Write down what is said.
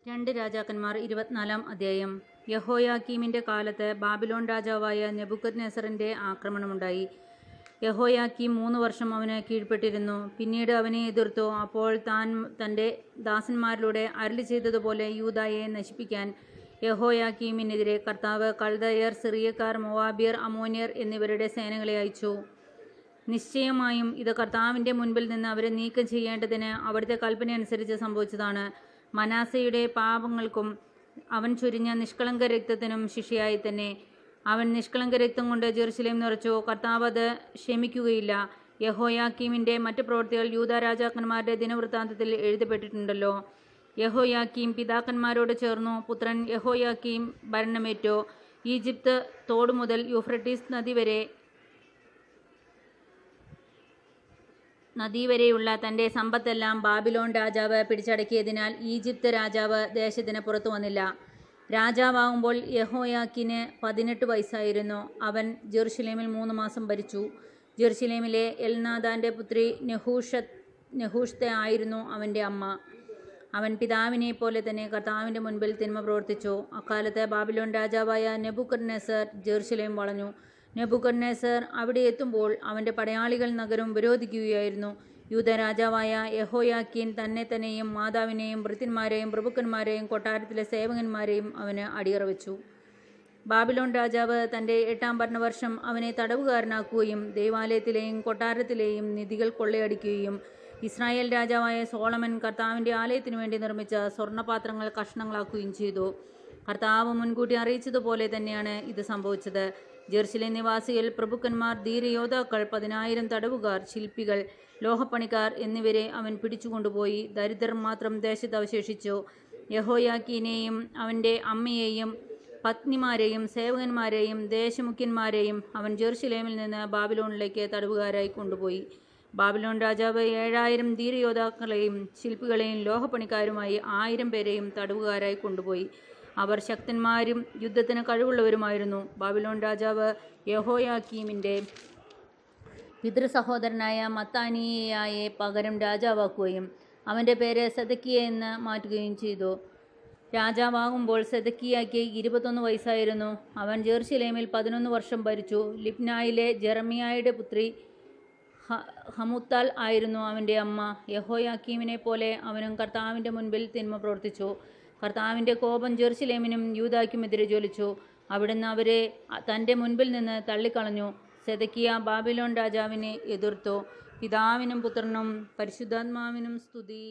രണ്ട് രാജാക്കന്മാർ 24-ാം അധ്യായം. യഹോയാക്കീമിന്റെ കാലത്ത് ബാബിലോൺ രാജാവായ നെബൂഖദ്നേസറിന്റെ ആക്രമണമുണ്ടായി. യഹോയാക്കീം 3 വർഷം അവന് കീഴ്പ്പെട്ടിരുന്നു. പിന്നീട് അവനെ എതിർത്തു. അപ്പോൾ താൻ തന്റെ ദാസന്മാരിലൂടെ അരുളിച്ചെയ്തതുപോലെ യൂദായെ നശിപ്പിക്കാൻ യഹോയാക്കീമിനെതിരെ കർത്താവ് കൽദയർ, സിറിയക്കാർ, മോവാബ്യർ, അമ്മോന്യർ എന്നിവരുടെ സേനകളെ അയച്ചു. നിശ്ചയമായും ഇത് കർത്താവിന്റെ മുൻപിൽ നിന്ന് അവരെ നീക്കം ചെയ്യേണ്ടതിന് അവിടുത്തെ കൽപ്പനയനുസരിച്ച് സംഭവിച്ചതാണ്. മനാസയുടെ പാപങ്ങൾക്കും അവൻ ചൊരിഞ്ഞ നിഷ്കളങ്ക രക്തത്തിനും ശിക്ഷയായി തന്നെ. അവൻ നിഷ്കളങ്ക രക്തം കൊണ്ട് ജെറുസലേം നിറച്ചു. കർത്താവ് അത് ക്ഷമിക്കുകയില്ല. യഹോയാക്കീമിന്റെ മറ്റ് പ്രവൃത്തികൾ യൂദാ രാജാക്കന്മാരുടെ ദിനവൃത്താന്തത്തിൽ എഴുതപ്പെട്ടിട്ടുണ്ടല്ലോ. യഹോയാക്കീം പിതാക്കന്മാരോട് ചേർന്നു. പുത്രൻ യഹോയാക്കീം ഭരണമേറ്റു. ഈജിപ്ത് തോട് മുതൽ യൂഫ്രട്ടീസ് നദി വരെയുള്ള തന്റെ സമ്പത്തെല്ലാം ബാബിലോൺ രാജാവ് പിടിച്ചടക്കിയതിനാൽ ഈജിപ്ത് രാജാവ് ദേശത്തിന് പുറത്തു വന്നില്ല. രാജാവാകുമ്പോൾ യഹോയാക്കീന് 18 വയസ്സായിരുന്നു. അവൻ ജെറുസലേമിൽ 3 മാസം ഭരിച്ചു. ജെറുസലേമിലെ എൽനാഥാന്റെ പുത്രി നെഹൂഷ്ത ആയിരുന്നു അവന്റെ അമ്മ. അവൻ പിതാവിനെ പോലെ തന്നെ കർത്താവിന്റെ മുൻപിൽ തിന്മ പ്രവർത്തിച്ചു. അക്കാലത്ത് ബാബിലോൺ രാജാവായ നെബൂഖദ്നേസർ ജെറുസലേം വളഞ്ഞു. നെബൂഖദ്നേസർ അവിടെ എത്തുമ്പോൾ അവന്റെ പടയാളികൾ നഗരം ഉപരോധിക്കുകയായിരുന്നു. യൂദാ രാജാവായ യഹോയാക്കീൻ തന്നെയും മാതാവിനെയും ഭൃത്യന്മാരെയും പ്രഭുക്കന്മാരെയും കൊട്ടാരത്തിലെ സേവകന്മാരെയും അവന് അടിയറ വെച്ചു. ബാബിലോൺ രാജാവ് തന്റെ 8-ാം ഭരണവർഷം അവനെ തടവുകാരനാക്കുകയും ദൈവാലയത്തിലെയും കൊട്ടാരത്തിലെയും നിധികൾ കൊള്ളയടിക്കുകയും ഇസ്രായേൽ രാജാവായ സോളമൻ കർത്താവിന്റെ ആലയത്തിനു വേണ്ടി നിർമ്മിച്ച സ്വർണ്ണപാത്രങ്ങൾ കഷ്ണങ്ങളാക്കുകയും ചെയ്തു. കർത്താവ് മുൻകൂട്ടി അറിയിച്ചതുപോലെ തന്നെയാണ് ഇത് സംഭവിച്ചത്. ജെറുസലേം നിവാസികൾ, പ്രഭുക്കന്മാർ, ധീരയോദ്ധാക്കൾ, 10,000 തടവുകാർ, ശില്പികൾ, ലോഹപ്പണിക്കാർ എന്നിവരെ അവൻ പിടിച്ചുകൊണ്ടുപോയി. ദരിദ്രർ മാത്രം ദേശത്ത് അവശേഷിച്ചു. യഹോയാക്കീനെയും അവന്റെ അമ്മയെയും പത്നിമാരെയും സേവകന്മാരെയും ദേശമുഖ്യന്മാരെയും അവൻ ജെറുസലേമിൽ നിന്ന് ബാബിലോണിലേക്ക് തടവുകാരായി കൊണ്ടുപോയി. ബാബിലോൺ രാജാവ് 7,000 ധീരയോദ്ധാക്കളെയും ശില്പികളെയും ലോഹപ്പണിക്കാരുമായി 1000 പേരെയും തടവുകാരായി കൊണ്ടുപോയി. അവർ ശക്തന്മാരും യുദ്ധത്തിന് കഴിവുള്ളവരുമായിരുന്നു. ബാബിലോൺ രാജാവ് യഹോയാക്കീമിന്റെ പിതൃസഹോദരനായ മത്താനിയായെ പകരം രാജാവാക്കുകയും അവന്റെ പേര് സെദക്കിയ എന്ന് മാറ്റുകയും ചെയ്തു. രാജാവാകുമ്പോൾ സെദക്കിയായ്ക്ക് 21 വയസ്സായിരുന്നു. അവൻ ജെറുസലേമിൽ 11 വർഷം ഭരിച്ചു. ലിബ്നായിലെ ജെറമിയായുടെ പുത്രി ഹമുത്താൽ ആയിരുന്നു അവന്റെ അമ്മ. യഹോയാക്കീമിനെ പോലെ അവനും കർത്താവിന്റെ മുൻപിൽ തിന്മ പ്രവർത്തിച്ചു. കർത്താവിന്റെ കോപം ജെറുസലേമിനും യൂദായ്ക്കുമെതിരെ ജ്വലിച്ചു. അവിടുന്ന് അവരെ തന്റെ മുൻപിൽ നിന്ന് തള്ളിക്കളഞ്ഞു. സെദക്കിയ ബാബിലോൺ രാജാവിനെ എതിർത്തു. പിതാവിനും പുത്രനും പരിശുദ്ധാത്മാവിനും സ്തുതി.